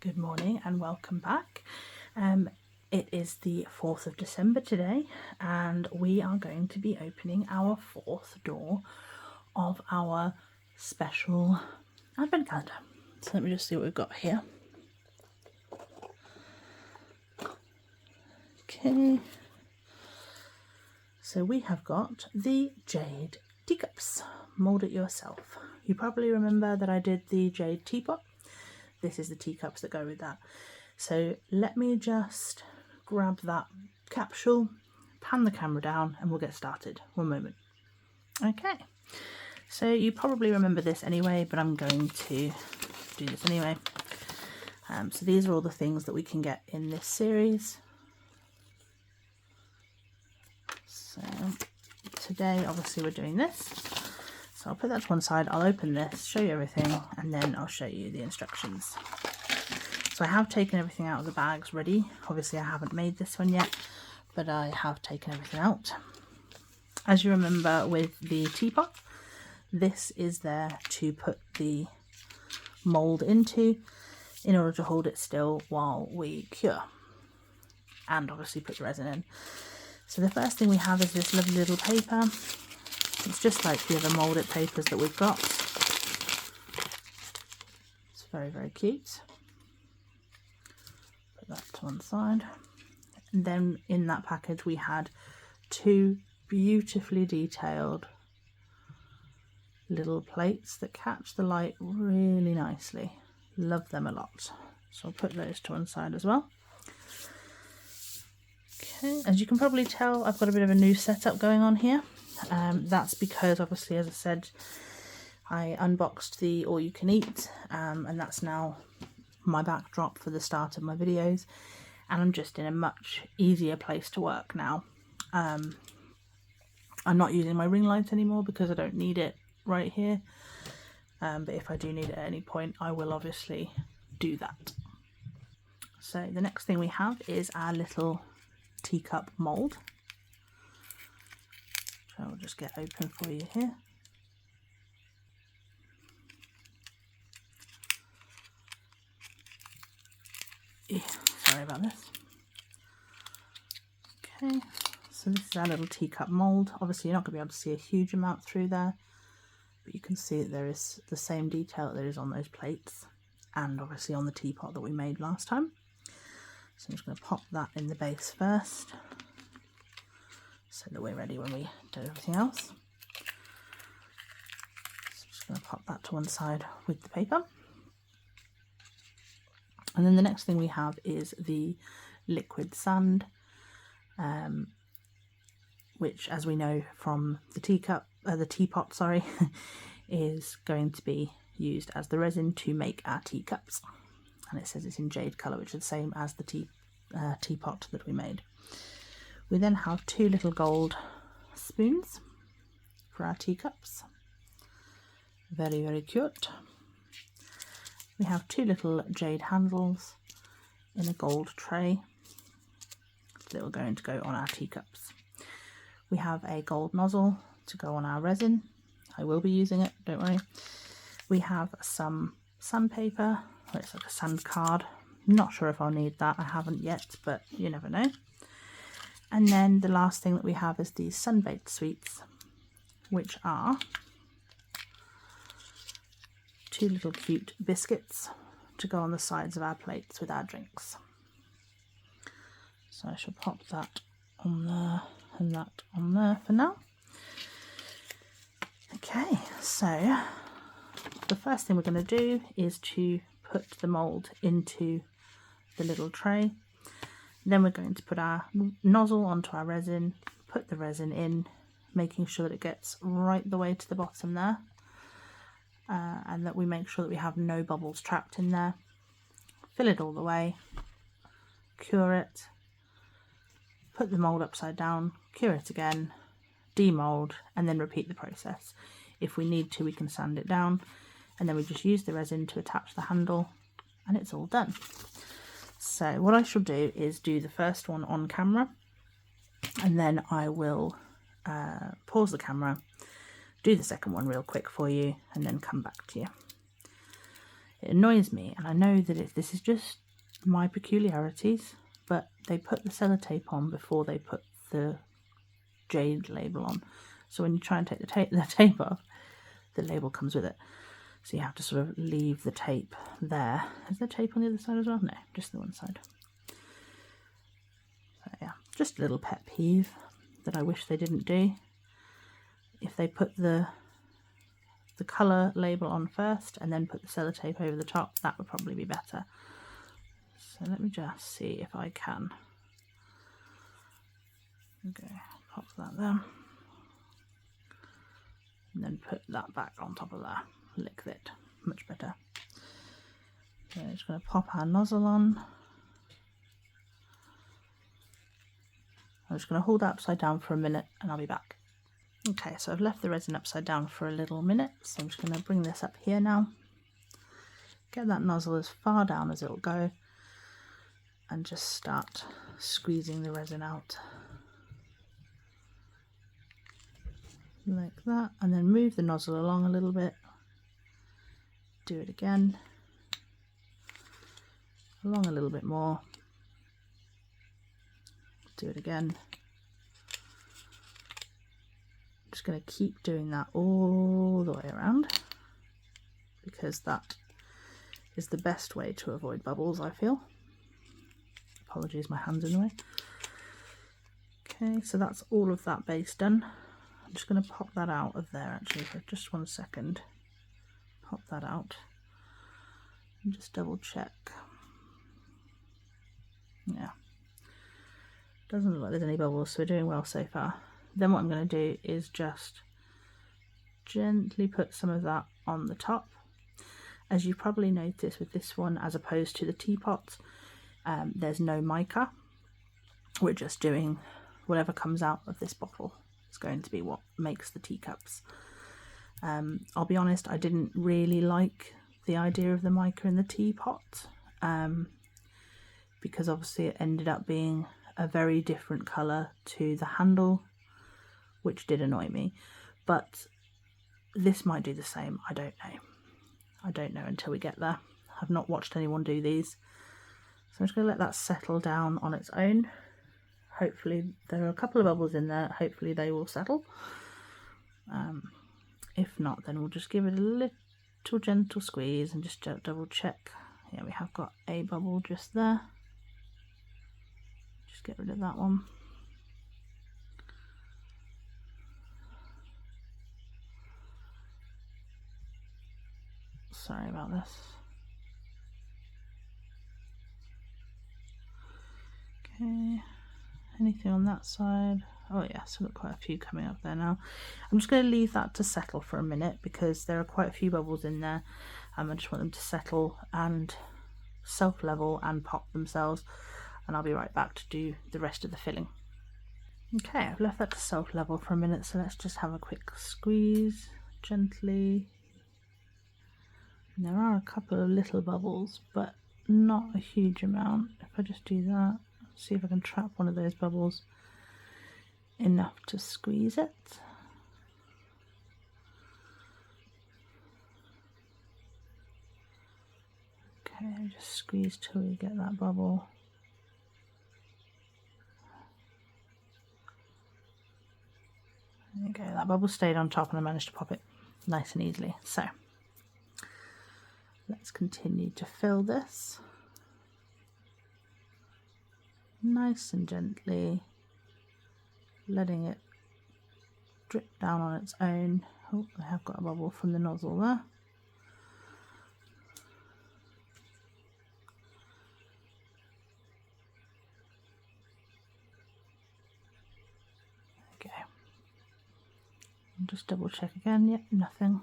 Good morning and welcome back. It is the 4th of December today, and we are going to be opening our fourth door of our special advent calendar. So let me just see what we've got here. Okay, so we have got the jade teacups. Mould it yourself. You probably remember that I did the jade teapot. This is the teacups that go with that. So let me just grab that capsule, pan the camera down, and we'll get started. One moment. Okay, so you probably remember this anyway, but I'm going to do this anyway. So these are all the things that we can get in this series. So today, obviously, we're doing this. So I'll put that to one side, I'll open this, show you everything, and then I'll show you the instructions. So I have taken everything out of the bags ready. Obviously I haven't made this one yet, but I have taken everything out. As you remember with the teapot, this is there to put the mould into in order to hold it still while we cure. And obviously put the resin in. So the first thing we have is this lovely little paper. It's just like the other moulded papers that we've got. It's very, very cute. Put that to one side. And then in that package we had two beautifully detailed little plates that catch the light really nicely. Love them a lot. So I'll put those to one side as well. Okay, as you can probably tell, I've got a bit of a new setup going on here. That's because obviously, as I said, I unboxed the all you can eat, and that's now my backdrop for the start of my videos, and I'm just in a much easier place to work now. I'm not using my ring light anymore because I don't need it right here, but if I do need it at any point, I will obviously do that. So the next thing we have is our little teacup mould. So I'll just get open for you here. Yeah, sorry about this. Okay, so this is our little teacup mould. Obviously you're not going to be able to see a huge amount through there, but you can see that there is the same detail that there is on those plates and obviously on the teapot that we made last time. So I'm just going to pop that in the base first so that we're ready when we do everything else. So I'm just going to pop that to one side with the paper. And then the next thing we have is the liquid sand, which, as we know from the teapot, is going to be used as the resin to make our teacups. And it says it's in jade colour, which is the same as the teapot that we made. We then have two little gold spoons for our teacups. Very, very cute. We have two little jade handles in a gold tray that are going to go on our teacups. We have a gold nozzle to go on our resin. I will be using it, don't worry. We have some sandpaper. It's like a sand card. Not sure if I'll need that. I haven't yet, but you never know. And then the last thing that we have is these sun-baked sweets, which are two little cute biscuits to go on the sides of our plates with our drinks. So I shall pop that on there and that on there for now. Okay, so the first thing we're going to do is to put the mould into the little tray. Then we're going to put our nozzle onto our resin, put the resin in, making sure that it gets right the way to the bottom there, and that we make sure that we have no bubbles trapped in there. Fill it all the way, cure it, put the mould upside down, cure it again, demould, and then repeat the process. If we need to, we can sand it down, and then we just use the resin to attach the handle, and it's all done. So what I shall do is do the first one on camera, and then I will pause the camera, do the second one real quick for you, and then come back to you. It annoys me, and I know that this is just my peculiarities, but they put the sellotape on before they put the jade label on. So when you try and take the tape off, the label comes with it. So you have to sort of leave the tape there. Is there tape on the other side as well? No, just the one side. So yeah, just a little pet peeve that I wish they didn't do. If they put the colour label on first and then put the sellotape over the top, that would probably be better. So let me just see if I can. Okay, pop that there. And then put that back on top of that. Lick it. Much better. So I'm just going to pop our nozzle on. I'm just going to hold that upside down for a minute and I'll be back. Okay, so I've left the resin upside down for a little minute, so I'm just going to bring this up here now. Get that nozzle as far down as it'll go and just start squeezing the resin out. Like that, and then move the nozzle along a little bit. Do it again. Along a little bit more. Do it again. Just going to keep doing that all the way around because that is the best way to avoid bubbles, I feel. Apologies, my hand's in the way. Okay, so that's all of that base done. I'm just going to pop that out of there actually for just 1 second. Pop that out and just double check. Yeah, doesn't look like there's any bubbles, so we're doing well so far. Then what I'm going to do is just gently put some of that on the top. As you probably noticed with this one, as opposed to the teapot, there's no mica. We're just doing whatever comes out of this bottle. It's going to be what makes the teacups. I'll be honest, I didn't really like the idea of the mica in the teapot, because obviously it ended up being a very different colour to the handle, which did annoy me, but this might do the same. I don't know. I don't know until we get there. I've not watched anyone do these. So I'm just going to let that settle down on its own. Hopefully there are a couple of bubbles in there. Hopefully they will settle. If not, then we'll just give it a little gentle squeeze and just double check. Yeah, we have got a bubble just there. Just get rid of that one. Sorry about this. Okay, anything on that side? Oh yes, I've got quite a few coming up there now. I'm just going to leave that to settle for a minute because there are quite a few bubbles in there. I just want them to settle and self-level and pop themselves, and I'll be right back to do the rest of the filling. Okay, I've left that to self-level for a minute, so let's just have a quick squeeze gently. And there are a couple of little bubbles, but not a huge amount. If I just do that, see if I can trap one of those bubbles enough to squeeze it. Okay, just squeeze till we get that bubble. There you go, that bubble stayed on top and I managed to pop it nice and easily. So let's continue to fill this nice and gently, letting it drip down on its own. Oh, I have got a bubble from the nozzle there. Okay, and just double check again. Yep, nothing.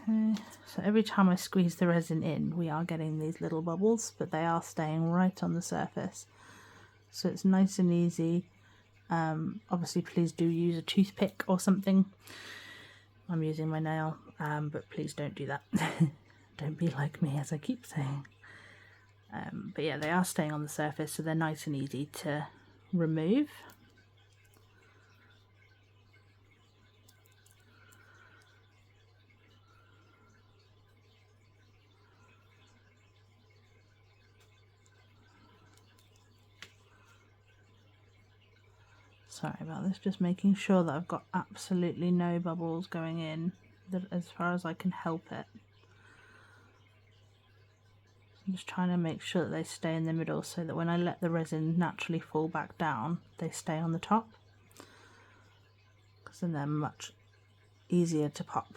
Okay, so every time I squeeze the resin in, we are getting these little bubbles, but they are staying right on the surface. So it's nice and easy. Obviously, please do use a toothpick or something. I'm using my nail, but please don't do that. Don't be like me, as I keep saying. But yeah, they are staying on the surface, so they're nice and easy to remove. Sorry about this, just making sure that I've got absolutely no bubbles going in, that as far as I can help it. I'm just trying to make sure that they stay in the middle so that when I let the resin naturally fall back down, they stay on the top, because then they're much easier to pop.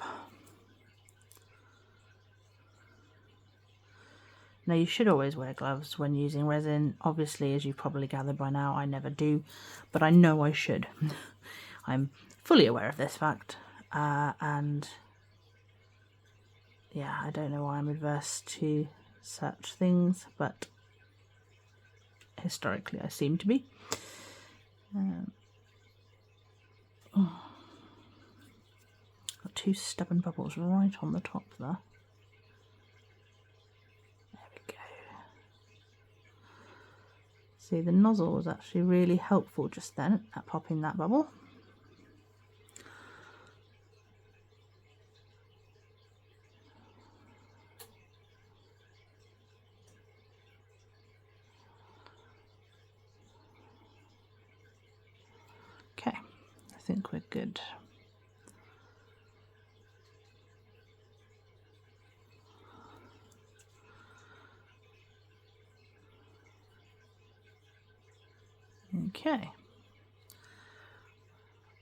Now you should always wear gloves when using resin. Obviously, as you've probably gathered by now, I never do, but I know I should. I'm fully aware of this fact, and yeah, I don't know why I'm adverse to such things, but historically I seem to be. Got 2 stubborn bubbles right on the top there. See, the nozzle was actually really helpful just then at popping that bubble. Okay, I think we're good. Okay,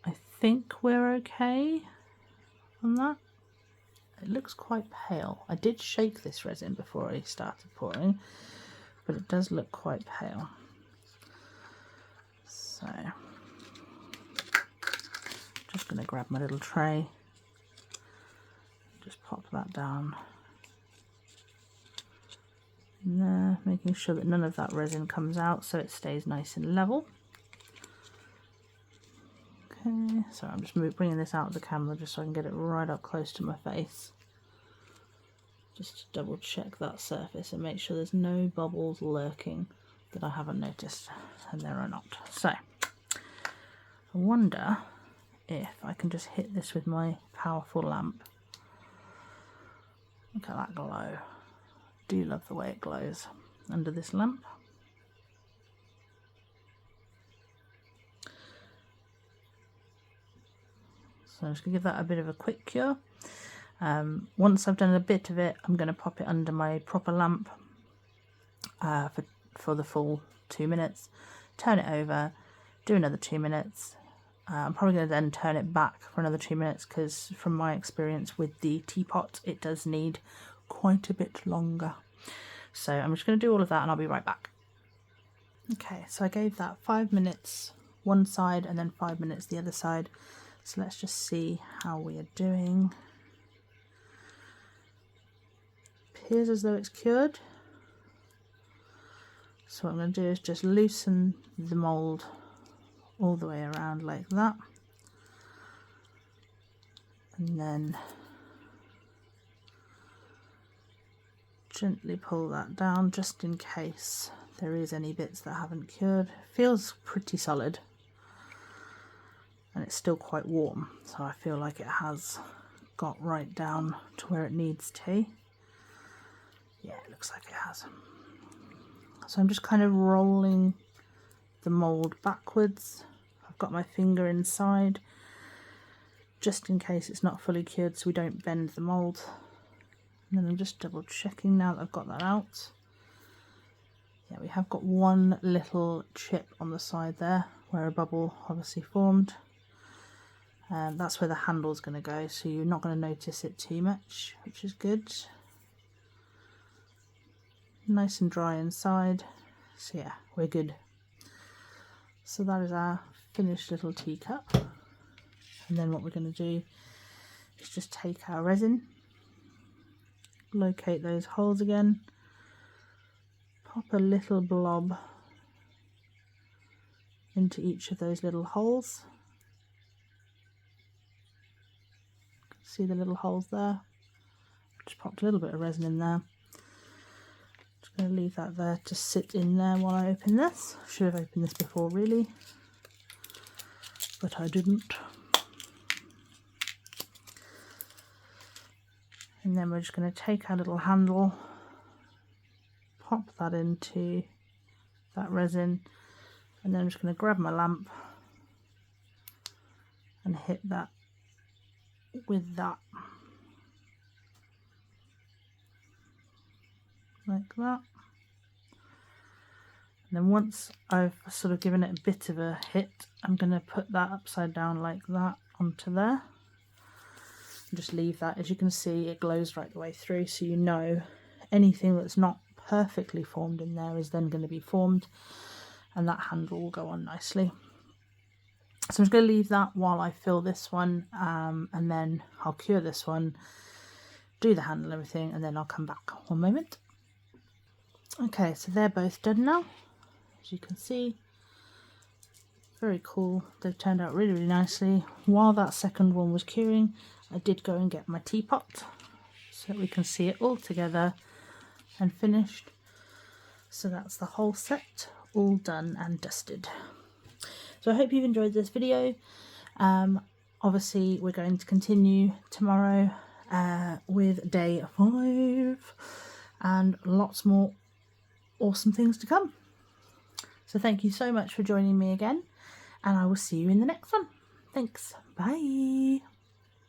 I think we're okay on that. It looks quite pale. I did shake this resin before I started pouring, but it does look quite pale. So, just going to grab my little tray, just pop that down in there, making sure that none of that resin comes out so it stays nice and level. Okay, so I'm just bringing this out of the camera just so I can get it right up close to my face, just to double check that surface and make sure there's no bubbles lurking that I haven't noticed, and there are not. So I wonder if I can just hit this with my powerful lamp. Look at that glow. Do love the way it glows under this lamp. So I'm just going to give that a bit of a quick cure. Once I've done a bit of it, I'm going to pop it under my proper lamp for the full 2 minutes, turn it over, do another 2 minutes. I'm probably going to then turn it back for another 2 minutes, because from my experience with the teapot, it does need quite a bit longer. So I'm just going to do all of that and I'll be right back. Okay, so I gave that 5 minutes one side and then 5 minutes the other side. So let's just see how we are doing. Appears as though it's cured. So what I'm going to do is just loosen the mould all the way around like that. And then gently pull that down just in case there is any bits that haven't cured. Feels pretty solid. And it's still quite warm, so I feel like it has got right down to where it needs to. Yeah, it looks like it has. So I'm just kind of rolling the mould backwards. I've got my finger inside, just in case it's not fully cured so we don't bend the mould. And then I'm just double checking now that I've got that out. Yeah, we have got one little chip on the side there where a bubble obviously formed. That's where the handle's going to go, so you're not going to notice it too much, which is good. Nice and dry inside, so yeah, we're good. So that is our finished little teacup. And then what we're going to do is just take our resin, locate those holes again, pop a little blob into each of those little holes. See the little holes there? Just popped a little bit of resin in there. Just going to leave that there to sit in there while I open this. Should have opened this before really, but I didn't. And then we're just going to take our little handle, pop that into that resin, and then I'm just going to grab my lamp and hit that with that, like that. And then once I've sort of given it a bit of a hit, I'm going to put that upside down like that onto there. And just leave that. As you can see, it glows right the way through, so you know anything that's not perfectly formed in there is then going to be formed, and that handle will go on nicely. So I'm just going to leave that while I fill this one, and then I'll cure this one, do the handle and everything, and then I'll come back. One moment. Okay, so they're both done now. As you can see, very cool. They've turned out really, really nicely. While that second one was curing, I did go and get my teapot so that we can see it all together and finished. So that's the whole set all done and dusted. So I hope you've enjoyed this video. Obviously we're going to continue tomorrow with day 5 and lots more awesome things to come. So thank you so much for joining me again, and I will see you in the next one. Thanks. Bye.